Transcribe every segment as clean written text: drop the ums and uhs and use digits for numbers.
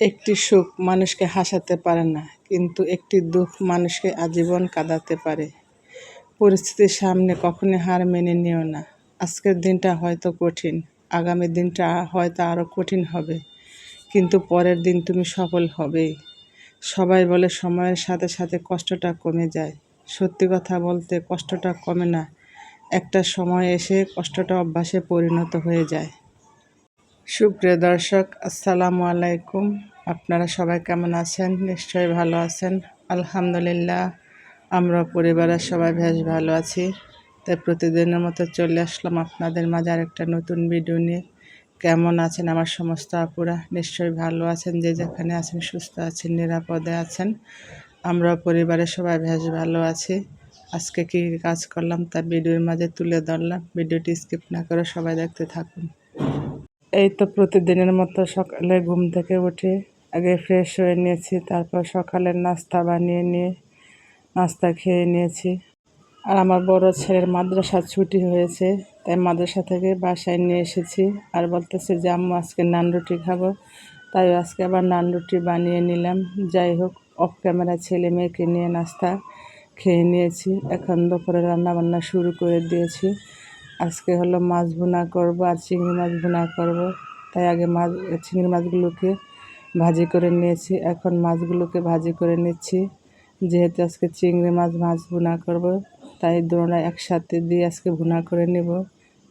একটি সুখ মানুষকে হাসাতে পারে না, কিন্তু একটি দুঃখ মানুষকে আজীবন কাঁদাতে পারে। পরিস্থিতির সামনে কখনই হার মেনে নিও না। আজকের দিনটা হয়তো কঠিন, আগামী দিনটা হয়তো আরও কঠিন হবে, কিন্তু পরের দিন তুমি সফল হবেই। সবাই বলে সময়ের সাথে সাথে কষ্টটা কমে যায়। সত্যি কথা বলতে কষ্টটা কমে না, একটা সময় এসে কষ্টটা অভ্যাসে পরিণত হয়ে যায়। সুপ্রিয় দর্শক, আসসালামু আলাইকুম। আপনারা সবাই কেমন আছেন? নিশ্চয়ই ভালো আছেন। আলহামদুলিল্লাহ, আমরা পরিবারের সবাই বেশ ভালো আছি। তাই প্রতিদিনের মতো চলে আসলাম আপনাদের মাঝে আরেকটা নতুন ভিডিও নিয়ে। কেমন আছেন আমার সমস্ত আপুরা? নিশ্চয়ই ভালো আছেন, যে যেখানে আছেন সুস্থ আছেন, নিরাপদে আছেন। আমরা পরিবারের সবাই বেশ ভালো আছি। আজকে কী কাজ করলাম তা ভিডিওর মাঝে তুলে ধরলাম। ভিডিওটি স্কিপ না করে সবাই দেখতে থাকুন। এই তো প্রতিদিনের মতো সকালে ঘুম থেকে উঠে আগে ফ্রেশ হয়ে নিয়েছি, তারপর সকালের নাস্তা বানিয়ে নিয়ে নাস্তা খেয়ে নিয়েছি। আর আমার বড় ছেলের মাদ্রাসা ছুটি হয়েছে, তাই মাদ্রাসা থেকে বাসায় নিয়ে এসেছি। আর বলতেছে যে আম্মু আজকে নান রুটি খাবো, তাই আজকে আবার নান রুটি বানিয়ে নিলাম। যাই হোক, অফ ক্যামেরা ছেলে মেয়েকে নিয়ে নাস্তা খেয়ে নিয়েছি। এখন দুপুরে রান্নাবান্না শুরু করে দিয়েছি। আজকে হলো মাছ ভুনা করব আর চিংড়ি মাছ ভুনা করব। তাই আগে চিংড়ি মাছগুলোকে ভাজি করে নিয়েছি, এখন মাছগুলোকে ভাজি করে নিচ্ছি। যেহেতু আজকে চিংড়ি মাছ ভুনা করব, তাই দুটোটা একসাথে দিয়ে আজকে ভুনা করে নেব।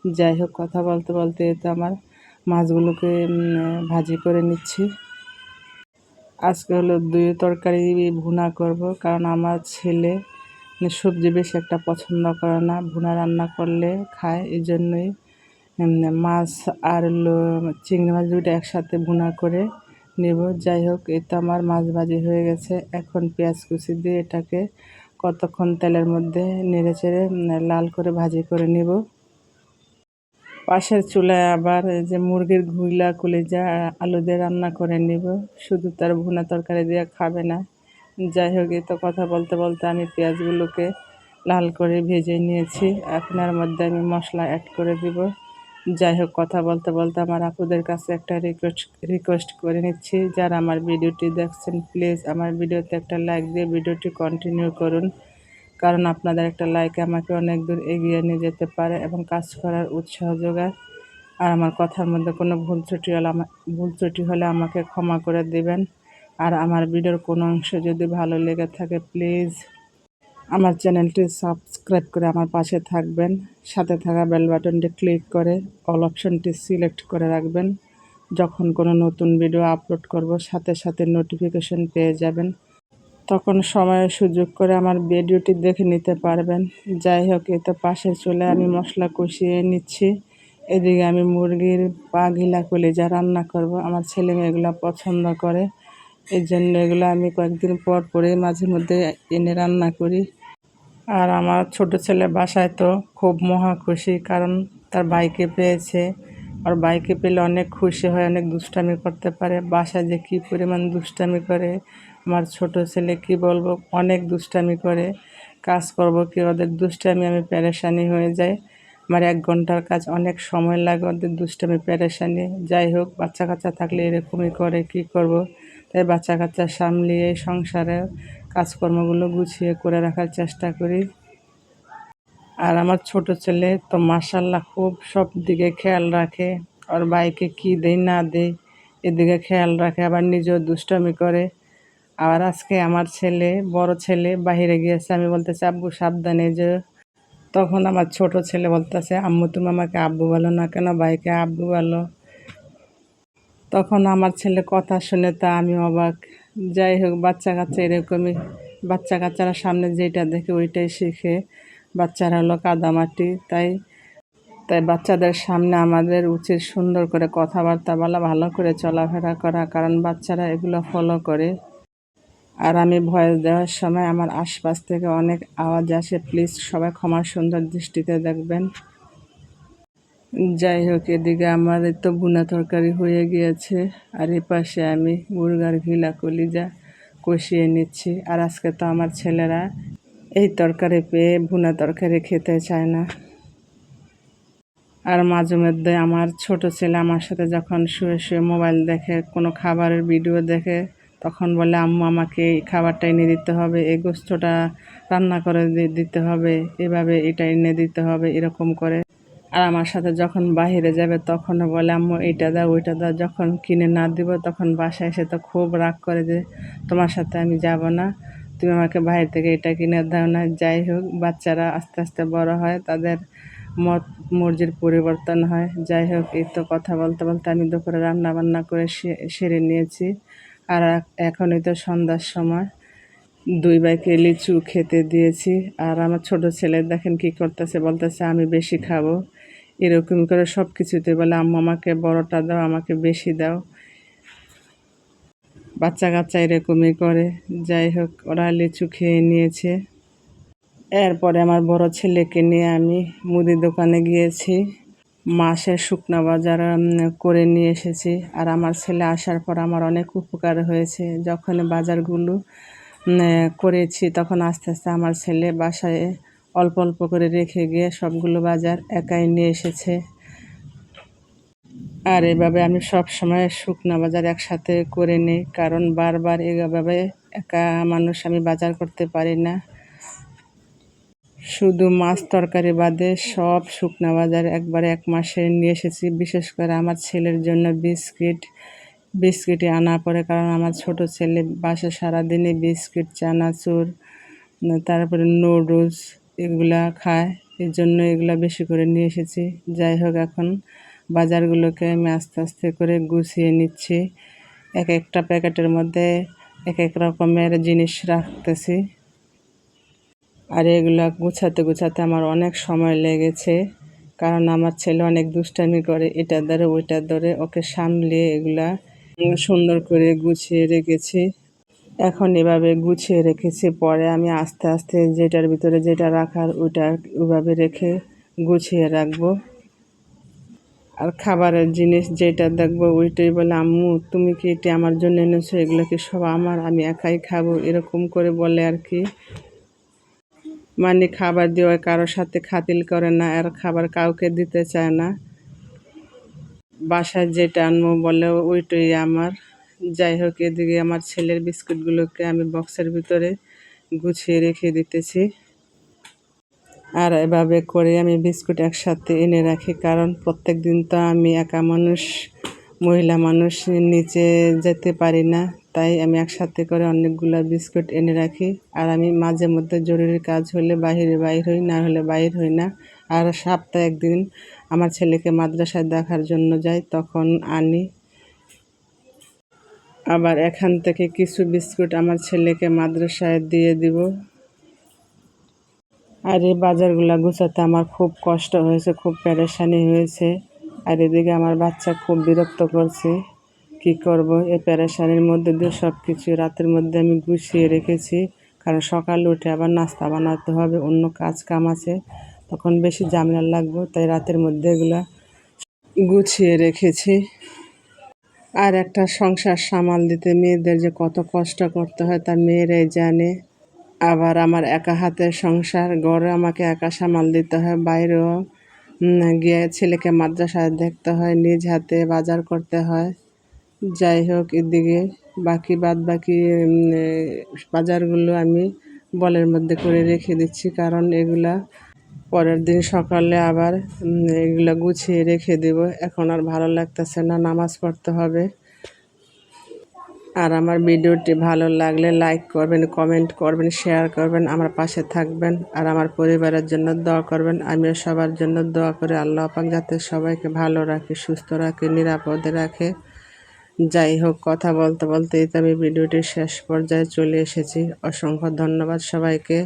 যাই হোক, কথা বলতে বলতে তো আমার মাছগুলোকে ভাজি করে নিচ্ছি। আজকে হলো দুই তরকারি ভুনা করব, কারণ আমার ছেলে সবজি বেশি একটা পছন্দ করে না, ভুনা রান্না করলে খায়। এই জন্যই মাছ আর চিংড়ি মাছ দুটো একসাথে ভুনা করে নেব। যাই হোক, এই তো আমার মাছ ভাজি হয়ে গেছে। এখন পেঁয়াজ কুচি দিয়ে এটাকে কতক্ষণ তেলের মধ্যে নেড়ে চেড়ে লাল করে ভাজি করে নেব। পাশের চুলায় আবার এই যে মুরগির ঘুইলা কলিজা আলু দিয়ে রান্না করে নেব। শুধু তার ভুনা তরকারি দিয়ে খাবে না। যাই হোক, এই তো কথা বলতে বলতে আমি পেঁয়াজগুলোকে লাল করে ভেজে নিয়েছি। এখন এর মধ্যে আমি মশলা অ্যাড করে দিব। যাই হোক, কথা বলতে বলতে আমার আপুদের কাছে একটা রিকোয়েস্ট করে নিচ্ছি, যারা আমার ভিডিওটি দেখছেন প্লিজ আমার ভিডিওতে একটা লাইক দিয়ে ভিডিওটি কন্টিনিউ করুন, কারণ আপনাদের একটা লাইক আমাকে অনেক দূর এগিয়ে নিয়ে যেতে পারে এবং কাজ করার উৎসাহ যোগায়। আর আমার কথার মধ্যে কোনো ভুল ত্রুটি হলে আমাকে ক্ষমা করে দেবেন। আর আমার ভিডিওর কোনো অংশ যদি ভালো লেগে থাকে প্লিজ আমার চ্যানেলটি সাবস্ক্রাইব করে আমার পাশে থাকবেন। সাথে থাকা বেল বাটনটি ক্লিক করে অল অপশনটি সিলেক্ট করে রাখবেন। যখন কোনো নতুন ভিডিও আপলোড করব সাথে সাথে নোটিফিকেশন পেয়ে যাবেন, তখন সময় সুযোগ করে আমার ভিডিওটি দেখে নিতে পারবেন। যাই হোক, এই তো পাশের চুলায় আমি মশলা কষিয়ে নিচ্ছি। এদিকে আমি মুরগির পা ঘিলা কলিজা রান্না করব। আমার ছেলে মেয়ে এগুলো পছন্দ করে, এই জন্য এগুলো আমি কয়েকদিন পর পরে মাঝে মধ্যে এনে রান্না করি। আর আমার ছোট ছেলে বাসায় তো খুব মহা খুশি, কারণ তার বাইকে পেয়েছে। আর বাইকে পেলে অনেক খুশি হয়, অনেক দুষ্টামি করতে পারে। বাসায় যে কী পরিমাণ দুষ্টামি করে আমার ছোট ছেলে, কি বলবো, অনেক দুষ্টামি করে। কাজ করব কি, ওদের দুষ্টামি আমি পেরেশানি হয়ে যায়। আমার 1 ঘন্টার কাজ অনেক সময় লাগে ওদের দুষ্টামি পেরেশানি। যাই হোক, বাচ্চা কাচ্চা থাকলে এরকমই করে, কি করব। তাই বাচ্চা কাচ্চা সামলিয়ে সংসারে কাজকর্মগুলো গুছিয়ে করে রাখার চেষ্টা করি। আর আমার ছোট ছেলে তো মাশাআল্লাহ খুব সব দিকে খেয়াল রাখে। ওর বাইকে কী দেই না দেই এদিকে খেয়াল রাখে, আবার নিজেও দুষ্টামি করে। আবার আজকে আমার বড় ছেলে বাহিরে গিয়েছে, আমি বলতেছি আব্বু সাবধানে যে, তখন আমার ছোট ছেলে বলতেছে আম্মু তুমি আমাকে আব্বু বলো না কেন, ভাইকে আব্বু বলো। তখন আমার ছেলে কথা শুনে তা আমি অবাক। যাই হোক, বাচ্চা কাচ্চা এরকমই, বাচ্চা কাচ্চারা সামনে যেটা দেখে ওইটাই শিখে। বাচ্চারা হলো কাদামাটি, তাই তাই বাচ্চাদের সামনে আমাদের উচিত সুন্দর করে কথাবার্তা বলা, ভালো করে চলাফেরা করা, কারণ বাচ্চারা এগুলো ফলো করে। আর আমি ভয়েস দেওয়ার সময় আমার আশপাশ থেকে অনেক আওয়াজ আসে, প্লিজ সবাই ক্ষমার সুন্দর দৃষ্টিতে দেখবেন। যাই হোক, এদিকে আমার তো ভুনা তরকারি হয়ে গিয়েছে, আর এ পাশে আমি মুরগার ঘিলা কলিজা কষিয়ে নিচ্ছি। আর আজকে তো আমার ছেলেরা এই তরকারি পেয়ে ভুনা তরকারি খেতে চায় না। আর মাঝে মধ্যে আমার ছোট ছেলে আমার সাথে যখন শুয়ে শুয়ে মোবাইল দেখে, কোনো খাবারের ভিডিও দেখে, তখন বলে আম্মু আমাকে এই খাবারটা এনে দিতে হবে, এই গোস্তটা রান্না করে দিতে হবে, এভাবে এটা এনে দিতে হবে, এরকম করে। আর আমার সাথে যখন বাইরে যাবে তখনও বলে আম্মু এইটা দাও ওইটা দাও। যখন কিনে না দিব তখন বাসায় এসে তো খুব রাগ করে যে তোমার সাথে আমি যাব না, তুমি আমাকে বাইরে থেকে এটা কিনে দাও না। যাই হোক, বাচ্চারা আস্তে আস্তে বড় হয়, তাদের মত মর্জির পরিবর্তন হয়। যাই হোক, এই তো কথা বলতে বলতে আমি দুপুরে রান্না বান্না করে সেরে নিয়েছি। আর এখনই তো সন্ধ্যার সময়। দুই ভাইকে লিচু খেতে দিয়েছি। আর আমার ছোট ছেলে দেখেন কি করতেছে, বলতেছে আমি বেশি খাবো। এরকম করে সব কিছুতে বলে আম্মু আমাকে বড়টা দাও, আমাকে বেশি দাও। বাচ্চা কাচ্চা এরকমই করে। যাই হোক, ওরা লিচু খেয়ে নিয়েছে। এরপরে আমার বড় ছেলেকে নিয়ে আমি মুদি দোকানে গিয়েছি, মাসের শুকনা বাজার করে নিয়ে এসেছি। আর আমার ছেলে আসার পর আমার অনেক উপকার হয়েছে। যখন বাজারগুলো করেছি তখন আস্তে আস্তে আমার ছেলে বাসায় অল্প অল্প করে রেখে গিয়ে সবগুলো বাজার একাই নিয়ে এসেছে। আর এভাবে আমি সব সময় শুকনা বাজার একসাথে করে নিই, কারণ বারবার এভাবে একা মানুষ আমি বাজার করতে পারি না। শুধু মাছ তরকারি বাদে সব শুকনা বাজার একবারে এক মাসে নিয়ে এসেছি। বিশেষ করে আমার ছেলের জন্য বিস্কিটই আনা পড়ে, কারণ আমার ছোট ছেলে বাসায় সারাদিনই বিস্কিট, চানাচুর, তারপরে নুডলস এগুলা খায়। এর জন্য এগুলা বেশি করে নিয়ে এসেছি। যাই হোক, এখন বাজারগুলোকে আমি আস্তে আস্তে করে গুছিয়ে নিচ্ছি। এক একটা প্যাকেটের মধ্যে এক এক রকমের জিনিস রাখতেছি। আর এগুলা গুছাতে গুছাতে আমার অনেক সময় লেগেছে, কারণ আমার ছেলে অনেক দুষ্টামি করে, এটার ধরে ওইটার ধরে, ওকে সামলিয়ে এগুলা সুন্দর করে গুছিয়ে রেখেছি। এখন এভাবে গুছিয়ে রেখেছি, পরে আমি আস্তে আস্তে যেটার ভিতরে যেটা রাখার ওইটা ওইভাবে রেখে গুছিয়ে রাখবো। আর খাবারের জিনিস যেটা দেখবো ওইটাই বলে আম্মু তুমি কি এটা আমার জন্য এনেছো, এগুলো কি সব আমার, আমি একাই খাবো, এরকম করে বলে আর কি। মানে খাবার দেওয়া কারোর সাথে খাতিল করে না, আর খাবার কাউকে দিতে চায় না। বাসায় যেটা আনবো বলে ওইটাই আমার। যাই হোক, এদিকে আমার ছেলের বিস্কুটগুলোকে আমি বক্সের ভিতরে গুছিয়ে রেখে দিতেছি। আর এভাবে করে আমি বিস্কুট একসাথে এনে রাখি, কারণ প্রত্যেক দিন তো আমি একা মানুষ, মহিলা মানুষ, নিচে যেতে পারি না। তাই আমি একসাথে করে অনেকগুলো বিস্কুট এনে রাখি। আর আমি মাঝে মধ্যে জরুরি কাজ হলে বাইরে হই, না হলে বাইর হই না। আর সপ্তাহে একদিন আমার ছেলেকে মাদ্রাসায় দেখার জন্য যাই, তখন আনি। আবার এখান থেকে কিছু বিস্কুট আমার ছেলেকে মাদ্রাসায় দিয়ে দিব। আর এই বাজারগুলো গুছাতে আমার খুব কষ্ট হয়েছে, খুব পেরেশানি হয়েছে। আর এদিকে আমার বাচ্চা খুব বিরক্ত করছে। কি করব, এই পেরেশানির মধ্যে দিয়ে সব কিছু রাতের মধ্যে আমি গুছিয়ে রেখেছি, কারণ সকালে উঠে আবার নাস্তা বানাতে হবে, অন্য কাজ কাম আছে, তখন বেশি ঝামেলা লাগবে। তাই রাতের মধ্যে এগুলা গুছিয়ে রেখেছি। আর একটা সংসার সামাল দিতে মেয়েদের যে কত কষ্ট করতে হয় তা মেয়েরাই জানে। আবার আমার একা হাতের সংসার, ঘরে আমাকে একা সামাল দিতে হয়, বাইরেও গিয়ে ছেলেকে মাদ্রাসায় দেখতে হয়, নিজ হাতে বাজার করতে হয়। যাই হোক, এদিকে বাদ বাকি বাজারগুলো আমি বলের মধ্যে করে রেখে দিচ্ছি, কারণ এগুলা পরের দিন সকালে আবার এগুলো গুছিয়ে রেখে দেব। এখন আর ভালো লাগতেছে না, নামাজ পড়তে হবে। আর আমার ভিডিওটি ভালো লাগলে লাইক করবেন, কমেন্ট করবেন, শেয়ার করবেন, আমার পাশে থাকবেন। আর আমার পরিবারের জন্য দোয়া করবেন। আমিও সবার জন্য দোয়া করি আল্লাহ পাক যাতে সবাইকে ভালো রাখে, সুস্থ রাখে, নিরাপদে রাখে। যাই হোক, কথা বলতে বলতেই তো আমি ভিডিওটির শেষ পর্যায়ে চলে এসেছি। অসংখ্য ধন্যবাদ সবাইকে।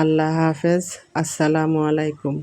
আল্লাহ হাফেজ। আসসালামু আলাইকুম।